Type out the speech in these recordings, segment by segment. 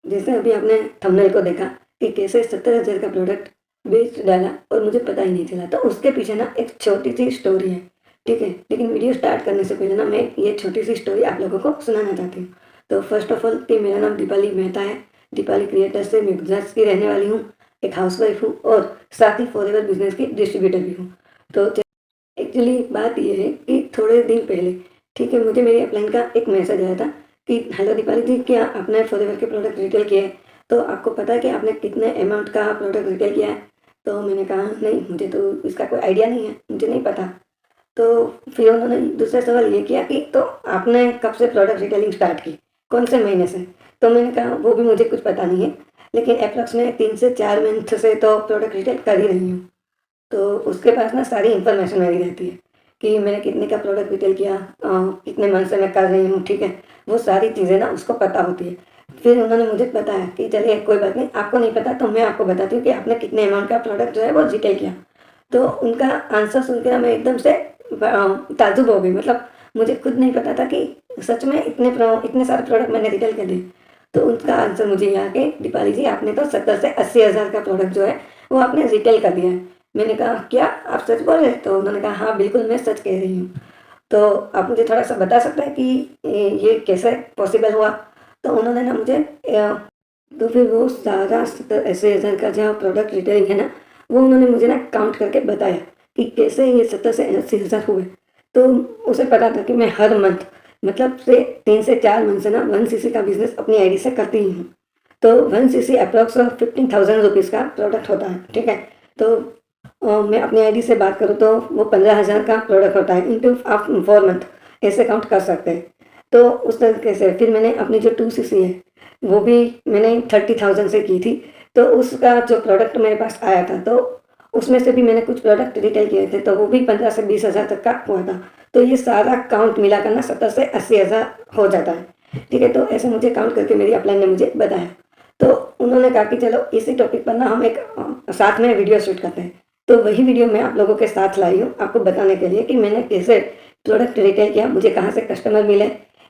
जैसे अभी आपने थंबनेल को देखा कि कैसे 70,000 का प्रोडक्ट बेच डाला और मुझे पता ही नहीं चला। तो उसके पीछे ना एक छोटी-सी स्टोरी है, ठीक है? लेकिन वीडियो स्टार्ट करने से पहले ना मैं ये छोटी-सी स्टोरी आप लोगों को सुनाना चाहती हूँ। तो फर्स्ट ऑफ ऑल कि मेरा नाम दीपाली मेहता है। दीपाली क्रिएटर्स से मैं गुजरात की रहने वाली हूँ, एक हाउसवाइफ हूँ और साथ ही फॉरएवर बिज़नेस की डिस्ट्रीब्यूटर भी हूँ। तो एक्चुअली बात ये है कि थोड़े दिन पहले, ठीक है, मुझे मेरी अपलाइन का एक मैसेज आया था कि हेलो दीपाली जी, क्या आपने फॉरएवर के प्रोडक्ट रिटेल किए हैं? तो आपको पता है कि आपने कितने अमाउंट का प्रोडक्ट रिटेल किया है? तो मैंने कहा नहीं, मुझे तो इसका कोई आइडिया नहीं है, मुझे नहीं पता। तो फिर उन्होंने दूसरा सवाल ये किया कि तो आपने कब से प्रोडक्ट रिटेलिंग स्टार्ट की? कौन से महीने से? तो मैंने कहा वो भी मुझे कुछ पता नहीं है, लेकिन एप्रॉक्स में 3 से 4 मंथ से तो प्रोडक्ट रिटेल कर ही रही हूँ। तो उसके पास ना सारी इन्फॉर्मेशन मेरी रहती है कि मैंने कितने का प्रोडक्ट रिटेल किया, कितने मंथ से मैं कर रही हूँ, ठीक है? वो सारी चीज़ें ना उसको पता होती है। फिर उन्होंने मुझे बताया कि चलिए कोई बात नहीं, आपको नहीं पता तो मैं आपको बताती हूँ कि आपने कितने अमाउंट का प्रोडक्ट जो है वो रिटेल किया। तो उनका आंसर सुन के ना मैं एकदम से ताज्जुब हो गई। मतलब मुझे खुद नहीं पता था कि सच में इतने सारे प्रोडक्ट मैंने रिटेल कर दिए। तो उनका आंसर मुझे ये आ के, दीपाली जी आपने तो 70 से 80,000 का प्रोडक्ट जो है वो आपने रिटेल कर दिया है। मैंने कहा क्या आप सच बोल रहे हैं? तो उन्होंने कहा हाँ बिल्कुल मैं सच कह रही हूँ। तो आप मुझे थोड़ा सा बता सकते हैं कि ये कैसे पॉसिबल हुआ? तो उन्होंने ना मुझे तो फिर वो सारा 70-80,000 का जो प्रोडक्ट रिटेलिंग है ना, वो उन्होंने मुझे ना काउंट करके बताया कि कैसे ये 70 से 80,000 हुए। तो उसे पता था कि मैं हर मंथ, मतलब से 3 से 4 मंथ से ना 1 सीसी का बिजनेस अपनी आईडी से करती ही हूँ। तो 1 सीसी अप्रॉक्स 15,000 रुपीज़ का प्रोडक्ट होता है, ठीक है? तो मैं अपनी आईडी से बात करूँ तो वो 15,000 का प्रोडक्ट होता है, इंटू आप 4 मंथ ऐसे काउंट कर सकते हैं। तो उस तरीके से फिर मैंने अपनी जो 2 सीसी है वो भी मैंने 30,000 से की थी। तो उसका जो प्रोडक्ट मेरे पास आया था, तो उसमें से भी मैंने कुछ प्रोडक्ट रिटेल किए थे, तो वो भी 15 से 20,000 तक का हुआ था। तो ये सारा काउंट मिलाकर ना 70 से 80,000 हो जाता है, ठीक है? तो ऐसे मुझे काउंट करके मेरी अपलाइन ने मुझे बताया। तो उन्होंने कहा कि चलो इसी टॉपिक पर ना हम एक साथ में वीडियो शूट करते हैं। तो वही वीडियो मैं आप लोगों के साथ लाई हूँ आपको बताने के लिए कि मैंने कैसे प्रोडक्ट रिटेल किया, मुझे कहाँ से कस्टमर मिले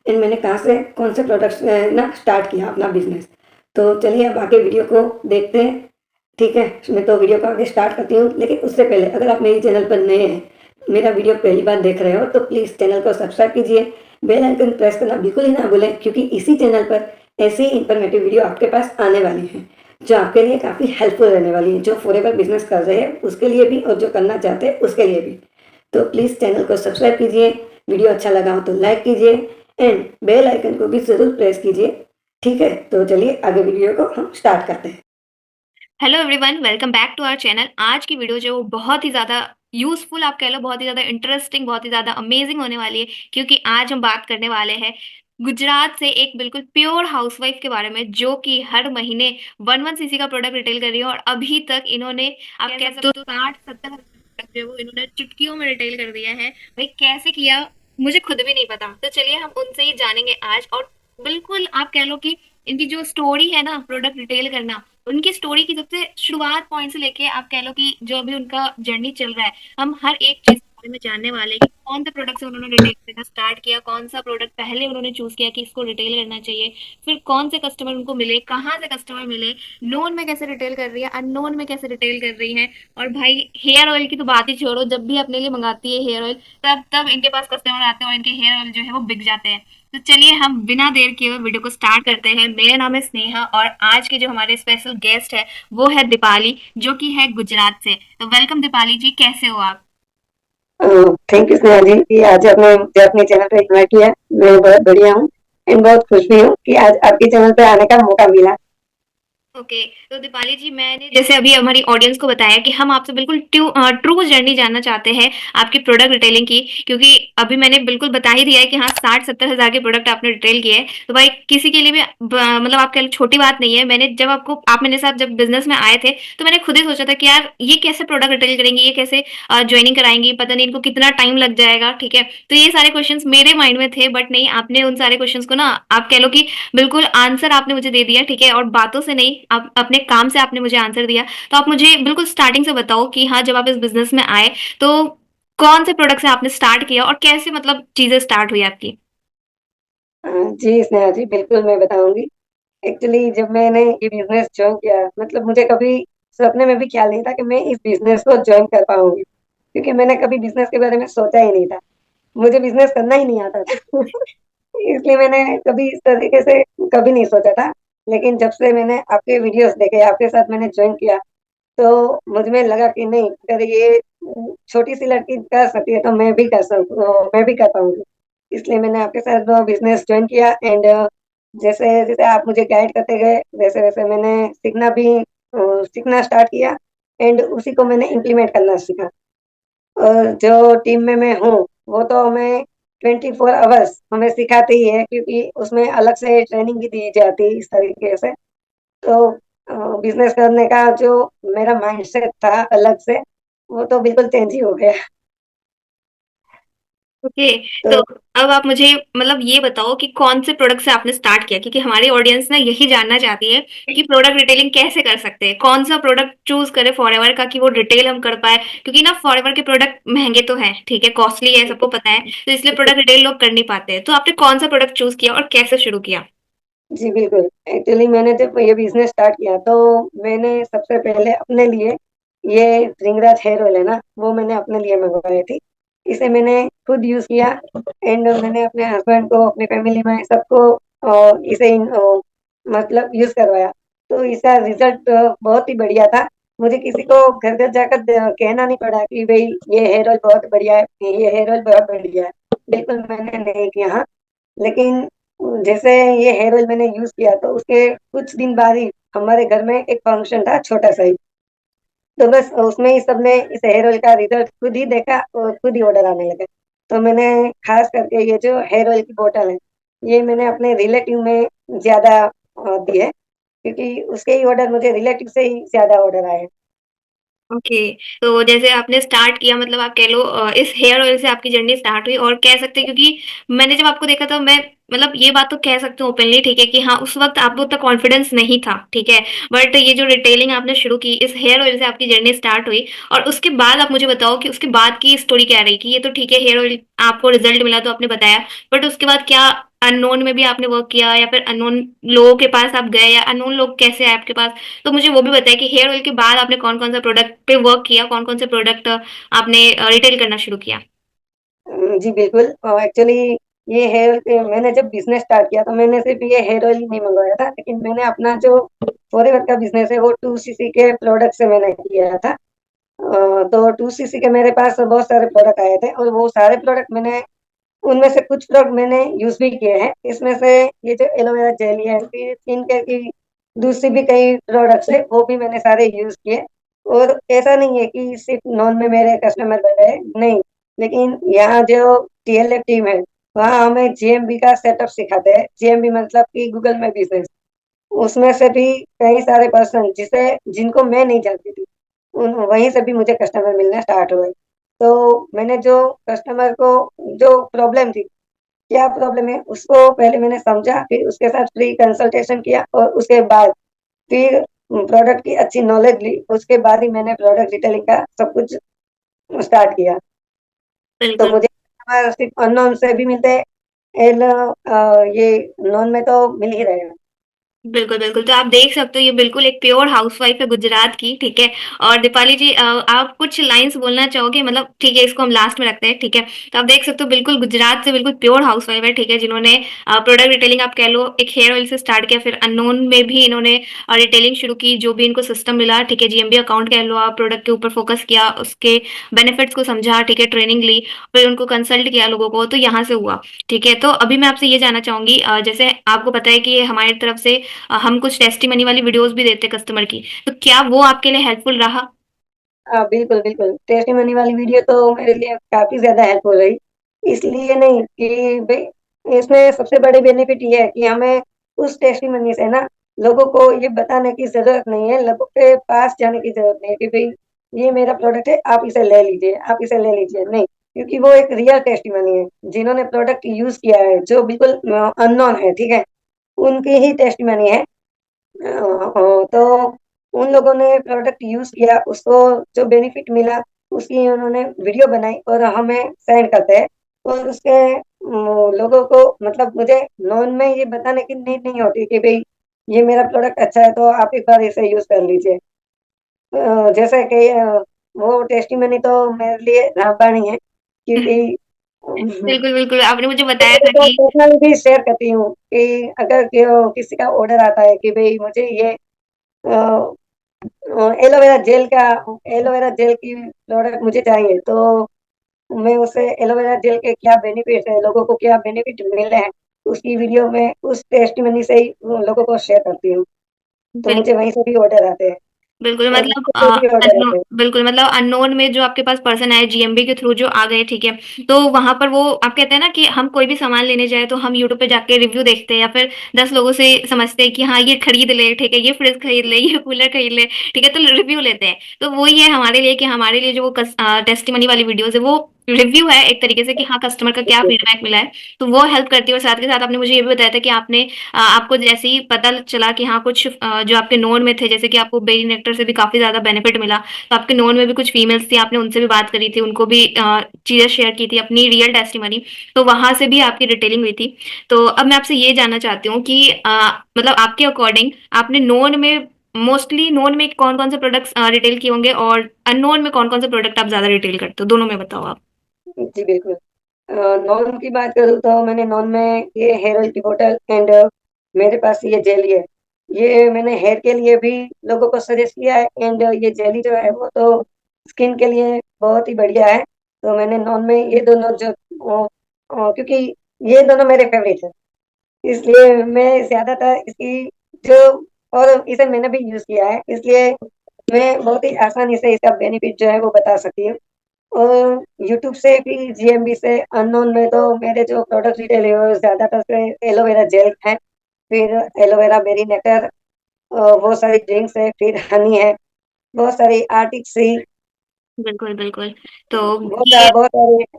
एंड मैंने कहाँ से कौन से प्रोडक्ट्स ना स्टार्ट किया अपना बिजनेस। तो चलिए अब आगे वीडियो को देखते हैं, ठीक है? मैं तो वीडियो को आगे स्टार्ट करती हूँ, लेकिन उससे पहले अगर आप मेरे चैनल पर नए हैं, मेरा वीडियो पहली बार देख रहे हो, तो प्लीज़ चैनल को सब्सक्राइब कीजिए, बेल आइकन प्रेस करना बिल्कुल ही ना भूलें, क्योंकि इसी चैनल पर ऐसी ही इन्फॉर्मेटिव वीडियो आपके पास आने वाली है, जो आपके लिए काफ़ी हेल्पफुल रहने वाली है, जो फॉरएवर बिजनेस कर रहे हैं उसके लिए भी और जो करना चाहते हैं उसके लिए भी। तो प्लीज़ चैनल को सब्सक्राइब कीजिए, वीडियो अच्छा लगा हो तो लाइक कीजिए एंड बेल आइकन को भी ज़रूर प्रेस कीजिए, ठीक है? तो चलिए आगे वीडियो को हम स्टार्ट करते हैं। Hello everyone, welcome back to our channel. आज की वीडियो जो बहुत ही ज़्यादा यूज़फुल आप कह लो, बहुत ही ज़्यादा इंटरेस्टिंग, बहुत ही ज़्यादा अमेजिंग होने वाली है, क्योंकि आज हम बात करने वाले हैं गुजरात से एक बिल्कुल प्योर हाउसवाइफ के बारे में, जो कि हर महीने 1 सीसी का प्रोडक्ट रिटेल कर रही है और अभी तक इन्होंने, आप कह सकते हो, 60-70 प्रोडक्ट जो है वो इन्होंने चुटकियों में रिटेल कर दिया है। भाई कैसे किया, मुझे खुद भी नहीं पता। तो चलिए हम उनसे ही जानेंगे आज। और बिल्कुल आप कह लो कि इनकी जो स्टोरी है ना प्रोडक्ट रिटेल करना, उनकी स्टोरी की सबसे शुरुआत पॉइंट से लेके आप कह लो कि जो अभी उनका जर्नी चल रहा है, हम हर एक चीज के बारे में जानने वाले हैं कि कौन से प्रोडक्ट से उन्होंने रिटेल करना स्टार्ट किया, कौन सा प्रोडक्ट पहले उन्होंने चूज किया कि इसको रिटेल करना चाहिए, फिर कौन से कस्टमर उनको मिले, कहाँ से कस्टमर मिले, नोन में कैसे रिटेल कर रही है, अननोन में कैसे रिटेल कर रही है। और भाई हेयर ऑयल की तो बात ही छोड़ो, जब भी अपने लिए मंगाती है हेयर ऑयल, तब तब इनके पास कस्टमर आते हैं और इनके हेयर ऑयल जो है वो बिक जाते हैं। तो चलिए हम बिना देर किए हुए वीडियो को स्टार्ट करते हैं। मेरा नाम है स्नेहा और आज के जो हमारे स्पेशल गेस्ट है वो है दीपाली, जो कि है गुजरात से। तो वेलकम दीपाली जी, कैसे हो आप? थैंक यू स्नेहा जी कि आज आपने मुझे अपने चैनल पे इन्वाइट किया। मैं बहुत बढ़िया हूँ एंड बहुत खुश भी हूँ कि आज आपके चैनल पे आने का मौका मिला। ओके। तो दीपाली जी, मैंने जैसे अभी हमारी ऑडियंस को बताया कि हम आपसे बिल्कुल ट्रू जर्नी जानना चाहते हैं आपकी प्रोडक्ट रिटेलिंग की, क्योंकि अभी मैंने बिल्कुल बता ही दिया है कि हाँ 60-70 हज़ार के प्रोडक्ट आपने रिटेल किए हैं। तो भाई किसी के लिए भी मतलब आपके लिए छोटी बात नहीं है। मैंने जब आपको, आप मेरे साथ जब बिजनेस में आए थे, तो मैंने खुद ही सोचा था कि यार ये कैसे प्रोडक्ट रिटेल करेंगी, ये कैसे ज्वाइनिंग कराएंगी, पता नहीं इनको कितना टाइम लग जाएगा, ठीक है? तो ये सारे क्वेश्चंस मेरे माइंड में थे, बट नहीं, आपने उन सारे क्वेश्चंस को ना, आप कह लो कि बिल्कुल आंसर आपने मुझे दे दिया, ठीक है? और बातों से नहीं, आप अपने काम से आपने मुझे आंसर दिया। तो आप मुझे बिल्कुल स्टार्टिंग से बताओ कि हाँ जब आप इस बिजनेस में आए, तो कौन से प्रोडक्ट से आपने स्टार्ट किया और कैसे मतलब चीजें स्टार्ट हुई आपकी? जी स्नेहा जी, बिल्कुल मैं बताऊंगी। एक्चुअली जब मैंने ये बिजनेस ज्वाइन किया, मतलब मुझे कभी सपने में भी ख्याल नहीं था कि मैं इस बिजनेस को ज्वाइन कर पाऊंगी, क्योंकि मैंने कभी बिजनेस के बारे में सोचा ही नहीं था। मुझे बिजनेस करना ही नहीं आता था। इसलिए मैंने कभी इस तरीके से कभी नहीं सोचा था। लेकिन जब से मैंने आपके वीडियोस देखे, आपके साथ मैंने ज्वाइन किया, तो मुझ में लगा कि नहीं, अगर ये छोटी सी लड़की कर सकती है तो मैं भी कर पाऊंगी। इसलिए मैंने आपके साथ बिजनेस ज्वाइन किया। एंड जैसे जैसे आप मुझे गाइड करते गए, वैसे वैसे मैंने सीखना स्टार्ट किया। एंड उसी को मैंने इम्प्लीमेंट करना सीखा। और जो टीम में मैं हूँ, वो तो हमें 24 आवर्स हमें सिखाती ही है, क्योंकि उसमें अलग से ट्रेनिंग भी दी जाती है इस तरीके से। तो बिजनेस करने का जो मेरा माइंडसेट था अलग से, वो तो बिल्कुल चेंज ही हो गया। ओके। तो तो अब आप मुझे मतलब ये बताओ कि कौन से प्रोडक्ट से आपने स्टार्ट किया, क्योंकि हमारी ऑडियंस ना यही जानना चाहती है कि प्रोडक्ट रिटेलिंग कैसे कर सकते हैं, कौन सा प्रोडक्ट चूज करें फॉरएवर का कि वो रिटेल हम कर पाए, क्योंकि ना फॉरएवर के प्रोडक्ट महंगे तो हैं, ठीक है, कॉस्टली है, सबको पता है, तो इसलिए प्रोडक्ट रिटेल लोग कर नहीं पाते हैं। तो आपने कौन सा प्रोडक्ट चूज किया और कैसे शुरू किया? जी बिल्कुल, एक्चुअली मैंने जब ये बिजनेस स्टार्ट किया, तो मैंने सबसे पहले अपने लिए ये भृंगराज हेयर ऑयल है ना, वो मैंने अपने लिए मंगवाई थी। इसे मैंने खुद यूज किया। एंड मैंने अपने हस्बैंड को, अपनी फैमिली में सबको मतलब यूज करवाया। तो इसका रिजल्ट बहुत ही बढ़िया था। मुझे किसी को घर घर जाकर कहना नहीं पड़ा कि भाई ये हेयर ऑयल बहुत बढ़िया है, ये हेयर ऑयल बहुत बढ़िया है। बिल्कुल मैंने नहीं किया, हाँ। लेकिन जैसे ये हेयर ऑयल मैंने यूज किया, तो उसके कुछ दिन बाद ही हमारे घर में एक फंक्शन था, छोटा सा ही। तो बस उसमें ही सबने इस हेयर ऑयल का रिजल्ट खुद ही देखा और खुद ही ऑर्डर आने लगे। तो मैंने खास करके ये जो हेयर ऑयल की बोतल है, ये मैंने अपने रिलेटिव में ज्यादा दी है, क्योंकि उसके ही ऑर्डर, मुझे रिलेटिव से ही ज्यादा ऑर्डर आए। ओके। तो जैसे आपने स्टार्ट किया, मतलब आप कह लो इस हेयर ऑयल से आपकी जर्नी स्टार्ट हुई, और कह सकते हैं क्योंकि मैंने जब आपको देखा था, मैं मतलब ये बात तो कह सकती हूँ ओपनली, ठीक है, कि हाँ उस वक्त आपको उतना कॉन्फिडेंस नहीं था, ठीक है, बट ये जो रिटेलिंग आपने शुरू की, इस हेयर ऑयल से आपकी जर्नी स्टार्ट हुई। और उसके बाद आप मुझे बताओ कि उसके बाद की स्टोरी क्या रही, कि ये तो ठीक है, हेयर ऑयल आपको रिजल्ट मिला तो आपने बताया, बट उसके बाद क्या अननोन में भी आपने वर्क किया, या फिर अननोन लोगों के पास आप गए, या अननोन लोग कैसे आए आपके पास? तो मुझे वो भी बताया कि हेयर ऑयल के बाद आपने कौन कौन सा प्रोडक्ट पे वर्क किया, कौन कौन से प्रोडक्ट आपने रिटेल करना शुरू किया? जी बिल्कुल। एक्चुअली ये मैंने जब बिजनेस स्टार्ट किया, तो मैंने सिर्फ ये हेयर ऑयल ही नहीं मंगवाया था, लेकिन मैंने अपना जो फॉरएवर का बिजनेस है, वो 2cc के प्रोडक्ट से मैंने किया था। तो 2cc के मेरे पास बहुत सारे प्रोडक्ट आए थे, और वो सारे प्रोडक्ट मैंने, उनमें से कुछ प्रोडक्ट मैंने यूज भी किए हैं। इसमें से ये जो एलोवेरा जेली है, फिर स्किन केयर की दूसरी भी कई प्रोडक्ट्स है, वो भी मैंने सारे यूज किए। और ऐसा नहीं है कि सिर्फ नॉन में मेरे कस्टमर बढ़े, नहीं। लेकिन यहाँ जो टीएलएफ टीम है, वहाँ हमें जीएमबी का सेटअप सिखाते हैं। जीएमबी मतलब कि गूगल में बिजनेस। उसमें से भी कई सारे पर्सन जिसे जिनको मैं नहीं जानती थी, उन वहीं से भी मुझे कस्टमर मिलना स्टार्ट हुए। तो मैंने जो कस्टमर को, जो प्रॉब्लम थी, क्या प्रॉब्लम है, उसको पहले मैंने समझा, फिर उसके साथ फ्री कंसल्टेशन किया, और उसके बाद फिर प्रोडक्ट की अच्छी नॉलेज ली। उसके बाद ही मैंने प्रोडक्ट डिटेलिंग का सब कुछ स्टार्ट किया। तो बिल्कुल। मुझे कस्टमर सिर्फ अननोन से भी मिलते हैं, ये नॉन में तो मिल ही रहे हैं। बिल्कुल बिल्कुल, तो आप देख सकते हो ये बिल्कुल एक प्योर हाउसवाइफ है गुजरात की, ठीक है। और दीपाली जी, आप कुछ लाइंस बोलना चाहोगे? मतलब ठीक है, इसको हम लास्ट में रखते हैं, ठीक है। तो आप देख सकते हो बिल्कुल गुजरात से बिल्कुल प्योर हाउसवाइफ है, ठीक है, जिन्होंने प्रोडक्ट रिटेलिंग आप कह लो एक हेयर ऑयल से स्टार्ट किया, फिर अननोन में भी इन्होंने रिटेलिंग शुरू की, जो भी इनको सिस्टम मिला, ठीक है, जीएमबी अकाउंट कह लो, आप प्रोडक्ट के ऊपर फोकस किया, उसके बेनिफिट्स को समझा, ठीक है, ट्रेनिंग ली, फिर उनको कंसल्ट किया लोगों को, तो यहाँ से हुआ। ठीक है, तो अभी मैं आपसे ये जानना चाहूंगी, जैसे आपको पता है कि हमारी तरफ से हम कुछ टेस्टिमनी वाली वीडियोस भी देते हैं कस्टमर की, तो क्या वो आपके लिए हेल्पफुल रहा? हाँ बिल्कुल बिल्कुल, टेस्टी मनी वाली वीडियो तो मेरे लिए काफी ज्यादा हेल्पफुल रही। इसलिए नहीं कि भाई, इसमें सबसे बड़ी बेनिफिट ये है कि हमें उस टेस्टी मनी से ना, लोगों को ये बताने की जरूरत नहीं है, लोगों के पास जाने की जरूरत नहीं है कि भाई ये मेरा प्रोडक्ट है, आप इसे ले लीजिए, आप इसे ले लीजिए, नहीं। क्योंकि वो एक रियल टेस्टी मनी है, जिन्होंने प्रोडक्ट यूज किया है, जो बिल्कुल अननोन है, ठीक है, उनकी ही टेस्टी मनी है। तो उन लोगों ने प्रोडक्ट यूज किया, उसको जो बेनिफिट मिला, उसकी उन्होंने वीडियो बनाई और हमें सेंड करते हैं। और उसके लोगों को, मतलब मुझे नॉन में ये बताने की नीड नहीं होती कि भाई ये मेरा प्रोडक्ट अच्छा है तो आप एक बार इसे यूज कर लीजिए। जैसे कि वो टेस्टिमनी तो मेरे लिए रामबाणी है, क्योंकि बिल्कुल, बिल्कुल, आपने मुझे मैं बताया लोगों था को कि पर्सनली भी शेयर करती हूँ कि अगर किसी का ऑर्डर आता है कि भाई मुझे ये एलोवेरा जेल का एलोवेरा जेल की प्रोडक्ट मुझे चाहिए, तो मैं उसे एलोवेरा जेल के क्या बेनिफिट है, लोगों को क्या बेनिफिट मिले हैं, उसकी वीडियो में उस टेस्टिमनी से ही लोगों को शेयर करती हूँ। तो बिल मुझे वहीं से भी ऑर्डर आते हैं बिल्कुल और मतलब दूसरों से भी ऑर्डर आते हैं। बिल्कुल मतलब अननोन में जो आपके पास पर्सन आए जीएमबी के थ्रू जो आ गए, ठीक है, तो वहां पर वो आप कहते हैं ना कि हम कोई भी सामान लेने जाए तो हम यूट्यूब पे जाके रिव्यू देखते हैं या फिर 10 लोगों से समझते हैं कि हाँ ये खरीद ले, ठीक है, ये फ्रिज खरीद ले, ये कूलर खरीद ले, ठीक है, तो रिव्यू लेते हैं। तो वही है हमारे लिए कि हमारे लिए जो वो टेस्टिमनी वाली वीडियोस है वो रिव्यू है एक तरीके से कि हाँ कस्टमर का क्या फीडबैक मिला है, तो वो हेल्प करती है। और साथ के साथ आपने मुझे ये भी बताया था कि आपने आपको जैसे ही पता चला कि हाँ कुछ जो आपके नोन में थे, जैसे कि आपको बेरी नेक्टर से भी काफी ज्यादा बेनिफिट मिला, तो आपके नोन में भी कुछ फीमेल्स थी, आपने उनसे भी बात करी थी, उनको भी चीजें शेयर की थी अपनी रियल टेस्टिमनी, तो वहां से भी आपकी डिटेलिंग हुई थी। तो अब मैं आपसे ये जानना चाहती हूँ कि मतलब आपके अकॉर्डिंग आपने नोन में मोस्टली नोन में कौन कौन से प्रोडक्ट्स रिटेल किए होंगे और अननोन में कौन कौन से प्रोडक्ट आप ज्यादा रिटेल करते हो, दोनों में बताओ आप। जी बिल्कुल। नॉन की बात करूँ तो मैंने नॉन में ये हेयर ऑयल की बोतल एंड मेरे पास ये जेली है। ये मैंने हेयर के लिए भी लोगों को सजेस्ट किया है, एंड ये जेली जो है वो तो स्किन के लिए बहुत ही बढ़िया है। तो मैंने नॉन में ये दोनों जो क्योंकि ये दोनों मेरे फेवरेट है, इसलिए मैं ज्यादातर इसकी जो और इसे मैंने भी यूज किया है, इसलिए मैं बहुत ही आसानी से इसका बेनिफिट जो है वो बता सकती हूँ। और यूट्यूब से भी जीएमबी से अननोन में तो मेरे जो प्रोडक्ट डिटेल है वो ज्यादातर से एलोवेरा जेल है, फिर एलोवेरा बेरी नेटर, बहुत सारी ड्रिंक्स है, फिर हनी है, बहुत सारी आर्टिक सी, बिल्कुल बिल्कुल। तो बहुत सारे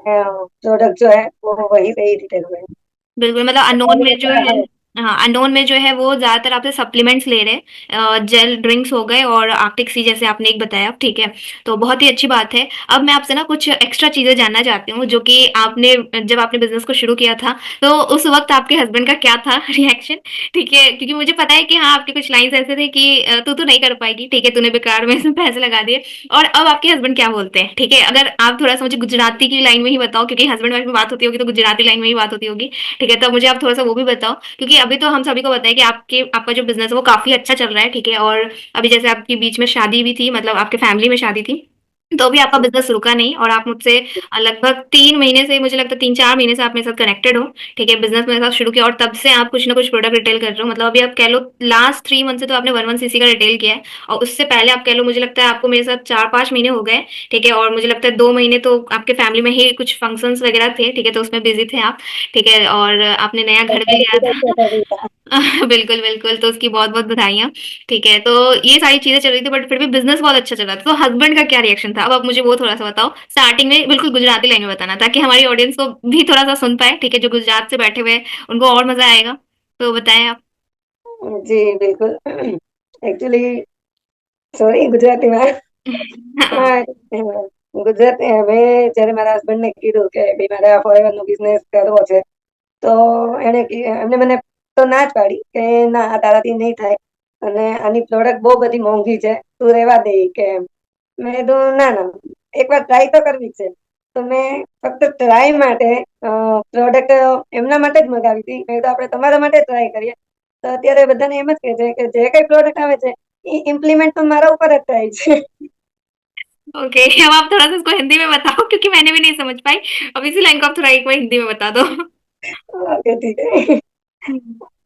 प्रोडक्ट जो है वो वहीं से ही डिटेल हुए हैं। बिल्कुल मतलब तो अननोन पहले में जो जैसा है, है। हाँ अननोन में जो है वो ज्यादातर आपसे सप्लीमेंट्स ले रहे हैं, जेल ड्रिंक्स हो गए और आर्टिक सी जैसे आपने एक बताया, ठीक है, तो बहुत ही अच्छी बात है। अब मैं आपसे ना कुछ एक्स्ट्रा चीजें जानना चाहती हूँ जो कि आपने जब आपने बिजनेस को शुरू किया था तो उस वक्त आपके हस्बैंड का क्या था रिएक्शन, ठीक है, क्योंकि मुझे पता है कि हाँ आपके कुछ लाइंस ऐसे थे कि तू तो नहीं कर पाएगी, ठीक है, तूने बेकार में इसमें पैसे लगा दिए। और अब आपके हस्बैंड क्या बोलते हैं, ठीक है, अगर आप थोड़ा सा मुझे गुजराती की लाइन में ही बताओ, क्योंकि हस्बैंड वाइफ में बात होती होगी तो गुजराती लाइन में ही बात होती होगी, ठीक है, तो मुझे आप थोड़ा-सा वो भी बताओ, क्योंकि अभी तो हम सभी को पता है कि आपका जो बिज़नेस है वो काफ़ी अच्छा चल रहा है, ठीक है? और अभी जैसे आपके बीच में शादी भी थी, मतलब आपके फैमिली में शादी थी, तो भी आपका बिज़नेस रुका नहीं और आप मुझसे लगभग 3 महीने से, मुझे लगता है 3-4 महीने से आप मेरे साथ कनेक्टेड हो, ठीक है? बिज़नेस मेरे साथ शुरू किया और तब से आप कुछ ना कुछ प्रोडक्ट रिटेल कर रहे हो। मतलब अभी आप कह लो लास्ट 3 मंथ से तो आपने 11 सीसी का रिटेल किया है और उससे पहले आप कह लो मुझे लगता है आपको मेरे साथ 4-5 महीने हो गए, ठीक है? और मुझे लगता है 2 महीने तो आपके फैमिली में ही कुछ फंक्शंस वगैरह थे, ठीक है? तो उसमें बिज़ी थे आप, ठीक है? और आपने नया घर भी लिया था। बिल्कुल, बिल्कुल, तो उसकी बहुत-बहुत बधाइयाँ, ठीक है? तो ये सारी चीज़ें चल रही थी बट फिर भी बिज़नेस बहुत अच्छा चल रहा था, तो हस्बैंड का क्या रिएक्शन था? अब आप मुझे वो थोड़ा-सा बताओ। स्टार्टिंग में बिल्कुल गुजराती लैंग्वेज में बताना ताकि हमारी ऑडियंस को भी थोड़ा-सा सुन पाए, ठीक है? जो गुजरात से बैठे हुए हैं, उनको और मज़ा आएगा। तो बताएँ आप। जी बिल्कुल। एक्चुअली सॉरी गुजराती में हाँ, હા, ગુજરાતી હવે જ્યારે મારા હસબન્ડને કીધું કે ભાઈ મારે આ ફોરેવર નો બિઝનેસ કરવો છે, તો એમને મને તો ના જ પાડી કે ના આ તારાથી નહીં થાય અને આની પ્રોડક્ટ બહુ બધી મોંઘી છે, તું રહેવા દે કે એમ. મેં કીધું ના ના, એકવાર ટ્રાય તો કરવી જ છે. તો મેં ફક્ત ટ્રાય માટે પ્રોડક્ટ એમના માટે જ મંગાવી હતી. મેં કીધું આપણે તમારા માટે જ ટ્રાય કરીએ. તો અત્યારે બધાને એમ જ કહે છે કે જે કઈ પ્રોડક્ટ આવે છે એ ઇમ્પ્લિમેન્ટ તો મારા ઉપર જ થાય છે. ओके, अब आप थोड़ा-सा इसको हिंदी में बताओ क्योंकि मैंने भी नहीं समझ पाई। अब इसी लाइन को आप थोड़ा एक बार हिंदी में बता दो। ओके ठीक है। हुँ,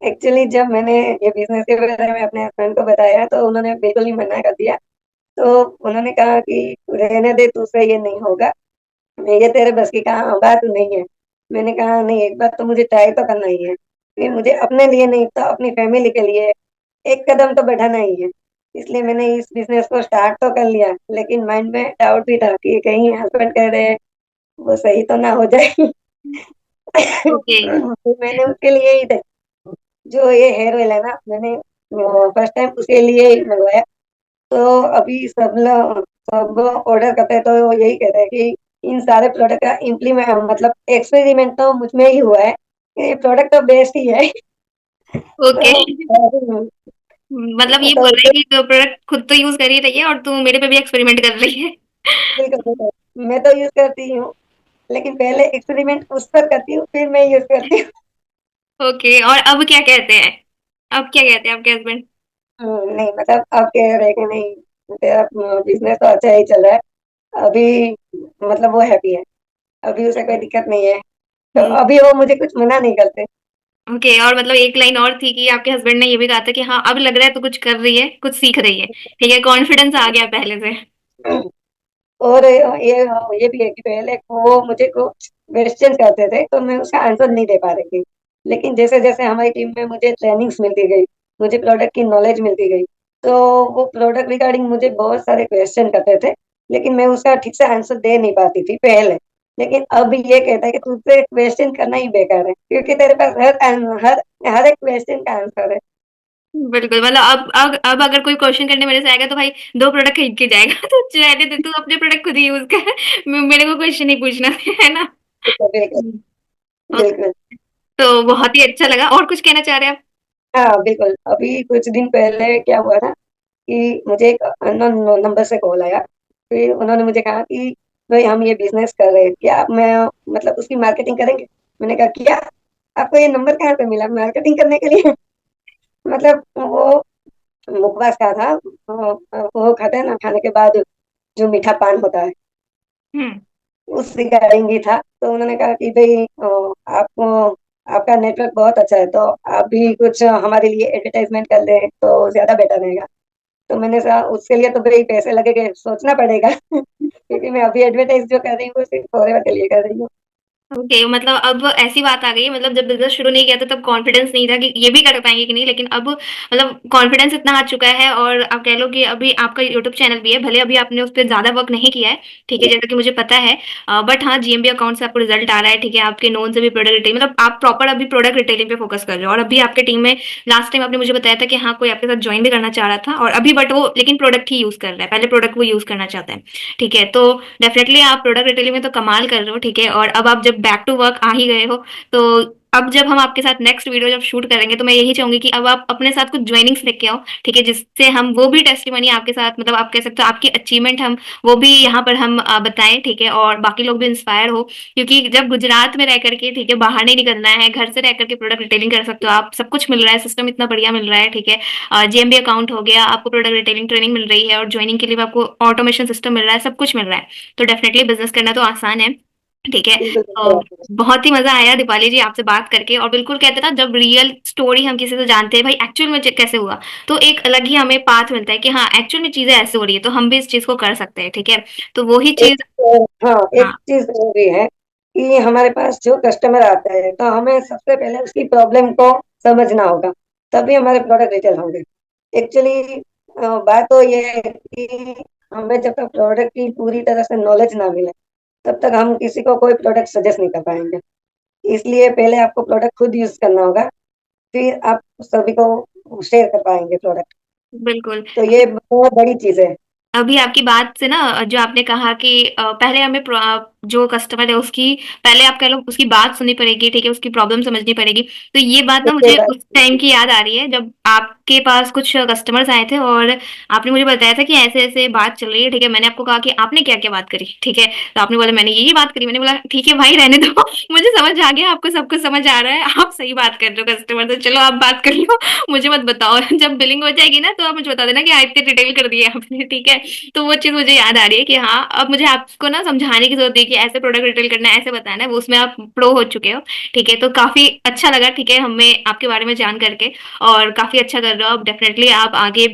एक्चुअली जब मैंने ये बिजनेस के बारे में अपने हस्बैंड को बताया तो उन्होंने बिल्कुल ही मना कर दिया। तो उन्होंने कहा कि रहने दे, तुझसे ये नहीं होगा, ये तेरे बस की कहा बात नहीं है। मैंने कहा नहीं, एक बार तो मुझे ट्राई तो करना ही है, ये मुझे अपने लिए नहीं तो अपनी फैमिली के लिए एक कदम तो बढ़ाना ही है। इसलिए मैंने इस बिजनेस को स्टार्ट तो कर लिया, लेकिन माइंड में डाउट भी था कि कहीं हस्बैंड कह रहे हैं वो सही तो ना हो जाए। ओके। तो मैंने उसके लिए ही जो ये हेयर ऑयल है ना, मैंने फर्स्ट टाइम उसके लिए ही मंगवाया। तो अभी सब ऑर्डर करते हैं तो यही कहते हैं कि इन सारे प्रोडक्ट का इम्प्लीमेंट मतलब एक्सपेरिमेंट तो मुझ में ही हुआ है, ये प्रोडक्ट तो बेस्ट ही है। ओके। तो मतलब ये बोल तो रहा है कि जो प्रोडक्ट खुद तो यूज कर ही रही है और तू मेरे पे भी एक्सपेरिमेंट कर रही है। बिल्कुल बिल्कुल, मैं तो यूज करती हूँ, लेकिन पहले एक्सपेरिमेंट उस पर करती हूँ, फिर मैं यूज करती हूँ। ओके, और अब क्या कहते हैं? अब क्या कहते हैं आपके हस्बैंड? नहीं मतलब अब कह रहे कि नहीं, तेरा बिजनेस तो अच्छा ही चल रहा है अभी, मतलब वो हैप्पी है, अभी उसे कोई दिक्कत नहीं है, तो हम्म। अभी वो मुझे कुछ मना नहीं करते। ओके, और मतलब एक लाइन और थी कि आपके हस्बैंड ने ये भी कहा था कि हाँ अब लग रहा है तो कुछ कर रही है, कुछ सीख रही है। ठीक है, कॉन्फिडेंस आ गया पहले से। और ये भी है कि पहले वो मुझे को क्वेश्चन करते थे तो मैं उसका आंसर नहीं दे पा रही थी, लेकिन जैसे जैसे हमारी टीम में मुझे ट्रेनिंग्स मिलती गई, मुझे प्रोडक्ट की नॉलेज मिलती गई, तो वो प्रोडक्ट रिगार्डिंग मुझे बहुत सारे क्वेश्चन करते थे, लेकिन मैं उसका ठीक से आंसर दे नहीं पाती थी पहले। लेकिन अब ये कहता है कि तुझसे क्वेश्चन करना ही बेकार है, क्योंकि तेरे पास हर हर एक क्वेश्चन का आंसर है। बिल्कुल, मतलब अब अगर कोई क्वेश्चन करने मेरे से आएगा तो भाई 2 प्रोडक्ट खरीद के जाएगा। तो रहने दे, तू अपने प्रोडक्ट खुद ही यूज़ कर। मेरे को क्वेश्चन नहीं पूछना, है ना? बिल्कुल बिल्कुल। हुँ। ओके, बिल्कुल। तो बहुत ही अच्छा लगा। और कुछ कहना चाह रहे हैं आप? हाँ बिल्कुल, अभी कुछ दिन पहले क्या हुआ था कि मुझे एक अननोन नंबर से कॉल आया। फिर उन्होंने मुझे कहा कि भाई हम ये बिजनेस कर रहे हैं, क्या आप मैं मतलब उसकी मार्केटिंग करेंगे? मैंने कहा क्या, आपको ये नंबर कहाँ पे मिला मार्केटिंग करने के लिए? मतलब वो मुखवास का था, वो खाते हैं ना खाने के बाद जो मीठा पान होता है, हुँ। उस रिगार्डिंग ही था। तो उन्होंने कहा कि भाई आपको आपका नेटवर्क बहुत अच्छा है, तो आप भी कुछ हमारे लिए एडवर्टाइजमेंट कर लें तो ज्यादा बेटर रहेगा। तो मैंने कहा उसके लिए तो भाई पैसे लगेंगे, सोचना पड़ेगा। क्योंकि मैं अभी एडवर्टाइज जो कर रही हूँ वो सिर्फ फॉरएवर के लिए कर रही हूँ। ओके, मतलब अब ऐसी बात आ गई है, मतलब जब बिज़नेस शुरू नहीं किया था तब कॉन्फिडेंस नहीं था कि ये भी कर पाएँगे कि नहीं, लेकिन अब मतलब कॉन्फिडेंस इतना आ चुका है और आप कह लो कि अभी आपका यूट्यूब चैनल भी है, भले अभी आपने उस पे ज़्यादा वर्क नहीं किया है, ठीक है, जैसा कि मुझे पता है। बट हाँ, जीएमबी अकाउंट से आपको रिज़ल्ट आ रहा है, ठीक है, आपके नोन से भी प्रोडक्ट रिटेल, मतलब आप प्रॉपर अभी प्रोडक्ट रिटेलिंग पे फोकस कर रहे हो और अभी आपके टीम में लास्ट टाइम आपने मुझे बताया था कि हाँ, कोई आपके साथ जॉइन भी करना चाह रहा था और अभी बट वो लेकिन प्रोडक्ट ही यूज़ कर रहा है, पहले प्रोडक्ट वो यूज़ करना चाहता है। ठीक है, तो डेफिनेटली आप प्रोडक्ट रिटेलिंग में तो कमाल कर रहे हो, ठीक है, और अब आप जब बैक टू वर्क आ ही गए हो, तो अब जब हम आपके साथ नेक्स्ट वीडियो जब शूट करेंगे तो मैं यही चाहूंगी कि अब आप अपने साथ कुछ ज्वाइनिंग्स लेके आओ, ठीक है, जिससे हम वो भी टेस्टिमनी आपके साथ, मतलब आप कह सकते हो आपकी अचीवमेंट हम वो भी यहाँ पर हम बताएं, ठीक है, और बाकी लोग भी इंस्पायर हो, क्योंकि जब गुजरात में रह करके, ठीक है, बाहर नहीं निकलना है, घर से रह करके प्रोडक्ट रिटेलिंग कर सकते हो आप, सब कुछ मिल रहा है, सिस्टम इतना बढ़िया मिल रहा है, ठीक है, जीएमबी अकाउंट हो गया, आपको प्रोडक्ट रिटेलिंग ट्रेनिंग मिल रही है और ज्वाइनिंग के लिए भी आपको ऑटोमेशन सिस्टम मिल रहा है, सब कुछ मिल रहा है, तो डेफिनेटली बिजनेस करना तो आसान है। ठीक है, बिल्कुल तो बिल्कुल। बहुत ही मजा आया दीपाली जी आपसे बात करके, और बिल्कुल कहते हैं ना जब रियल स्टोरी हम किसी से जानते हैं भाई एक्चुअल में कैसे हुआ, तो एक अलग ही हमें पाथ मिलता है कि हाँ एक्चुअल में चीजें ऐसे हो रही है तो हम भी इस चीज को कर सकते हैं, ठीक है, तो वही एक चीज। हाँ, एक हाँ। चीज वो भी है कि हमारे पास जो कस्टमर आता है तो हमें सबसे पहले उसकी प्रॉब्लम को समझना होगा, तभी हमारे प्रोडक्ट रिटेल होंगे। एक्चुअली बात तो ये है कि हमें जब तक प्रोडक्ट की पूरी तरह से नॉलेज ना मिले तब तक हम किसी को कोई प्रोडक्ट सजेस्ट नहीं कर पाएंगे। इसलिए पहले आपको प्रोडक्ट खुद यूज करना होगा, फिर आप सभी को शेयर कर पाएंगे प्रोडक्ट। बिल्कुल। तो ये बहुत बड़ी चीज है। अभी आपकी बात से ना जो आपने कहा कि पहले हमें जो कस्टमर है उसकी, पहले आप कह लो उसकी बात सुननी पड़ेगी, ठीक है, उसकी प्रॉब्लम समझनी पड़ेगी, तो ये बात ना उसके मुझे बाद उस टाइम की याद आ रही है जब आपके पास कुछ कस्टमर्स आए थे और आपने मुझे बताया था कि ऐसे ऐसे बात चल रही है, ठीक है, मैंने आपको कहा कि आपने क्या क्या बात करी, ठीक है, तो आपने बोला मैंने यही बात करी, मैंने बोला ठीक है भाई रहने दो। मुझे समझ आ गया, आपको सब कुछ समझ आ रहा है, आप सही बात कर रहे हो कस्टमर से, चलो आप बात कर लो। मुझे मत बताओ। जब बिलिंग हो जाएगी ना तो आप मुझे बता देना कि इतने डिटेल कर दिए आपने, ठीक है, तो वो चीज़ मुझे याद आ रही है कि हाँ, अब मुझे आपको ना समझाने की ज़रूरत है कि ऐसे प्रोडक्ट रिटेल करना है, ऐसे बताना है, वो उसमें आप प्रो हो चुके हो, ठीक है, तो काफ़ी अच्छा लगा, ठीक है, हमें आपके बारे में जान करके, और काफ़ी अच्छा कर रहे हो, अब डेफिनेटली आप आगे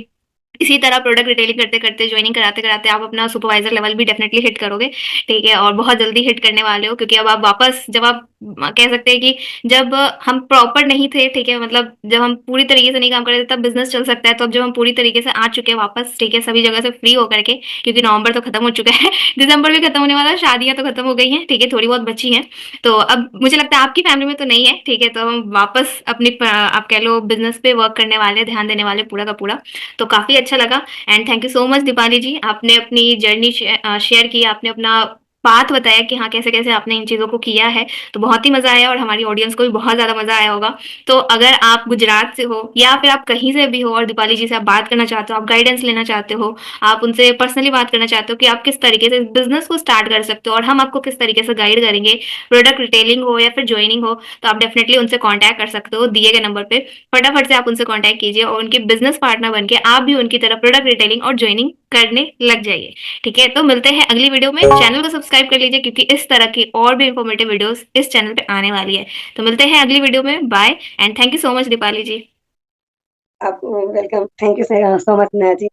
इसी तरह प्रोडक्ट रिटेलिंग करते करते, ज्वाइनिंग कराते कराते आप अपना सुपरवाइजर लेवल भी डेफिनेटली हिट करोगे, ठीक है, और बहुत जल्दी हिट करने वाले हो, क्योंकि अब आप वापस जब आप कह सकते हैं कि जब हम प्रॉपर नहीं थे, ठीक है, मतलब जब हम पूरी तरीके से नहीं काम कर रहे थे तब बिजनेस चल सकता है, तो अब जब हम पूरी तरीके से आ चुके हैं वापस, ठीक है, सभी जगह से फ्री होकर के, क्योंकि नवंबर तो खत्म हो चुका है। दिसंबर भी खत्म होने वाला है, शादियां तो खत्म हो गई हैं, ठीक है, थोड़ी बहुत बची हैं, तो अब मुझे लगता है आपकी फैमिली में तो नहीं है, ठीक है, तो हम वापस अपनी आप कह लो बिजनेस पे वर्क करने वाले, ध्यान देने वाले पूरा का पूरा, तो काफी अच्छा लगा। And thank you so much Deepali ji, आपने अपनी जर्नी शेयर की, आपने अपना पाथ बताया कि हाँ, कैसे-कैसे आपने इन चीज़ों को किया है, तो बहुत ही मज़ा आया और हमारी ऑडियंस को भी बहुत ज़्यादा मज़ा आया होगा। तो अगर आप गुजरात से हो या फिर आप कहीं से भी हो और दीपाली जी से आप बात करना चाहते हो, आप गाइडेंस लेना चाहते हो, आप उनसे पर्सनली बात करना चाहते हो कि आप किस तरीके से इस बिज़नेस को स्टार्ट कर सकते हो और हम आपको किस तरीके से गाइड करेंगे, प्रोडक्ट रिटेलिंग हो या फिर जॉइनिंग हो, तो आप डेफिनिटली उनसे कॉन्टैक्ट कर सकते हो दिए गए नंबर पे। फटाफट से आप उनसे कॉन्टैक्ट कीजिए और उनके बिज़नेस पार्टनर बन के आप भी उनकी तरह प्रोडक्ट रिटेलिंग और जॉइनिंग करने लग जाइए। ठीक है? तो मिलते हैं अगली वीडियो में। चैनल को सब्सक्राइब कर लीजिए क्योंकि इस तरह की और भी इन्फॉर्मेटिव वीडियोज़ इस चैनल पे आने वाली है। तो मिलते हैं अगली वीडियो में। Bye and thank you so much Deepali ji. आप welcome, thank you so much Neha ji.